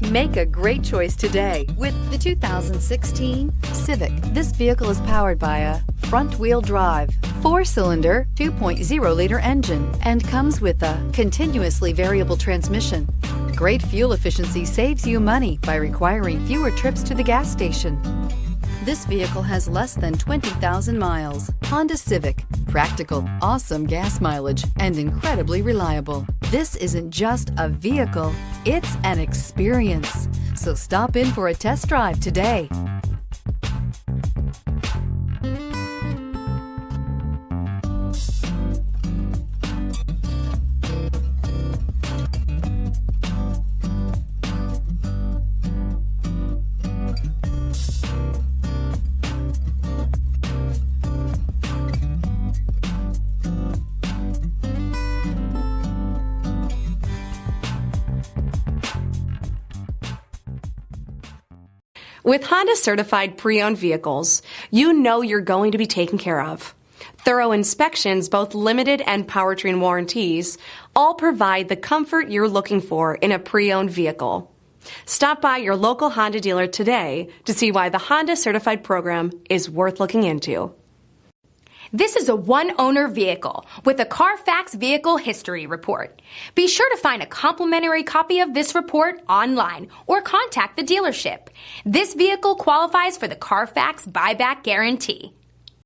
Make a great choice today with the 2016 Civic. This vehicle is powered by a front-wheel drive, 4-cylinder, 2.0-liter engine, and comes with a continuously variable transmission. Great fuel efficiency saves you money by requiring fewer trips to the gas station. This vehicle has less than 20,000 miles. Honda Civic. Practical, awesome gas mileage, and incredibly reliable. This isn't just a vehicle, it's an experience. So stop in for a test drive today. With Honda certified pre-owned vehicles, you know you're going to be taken care of. Thorough inspections, both limited and powertrain warranties, all provide the comfort you're looking for in a pre-owned vehicle. Stop by your local Honda dealer today to see why the Honda certified program is worth looking into. This is a one-owner vehicle with a Carfax Vehicle History Report. Be sure to find a complimentary copy of this report online or contact the dealership. This vehicle qualifies for the Carfax Buyback Guarantee.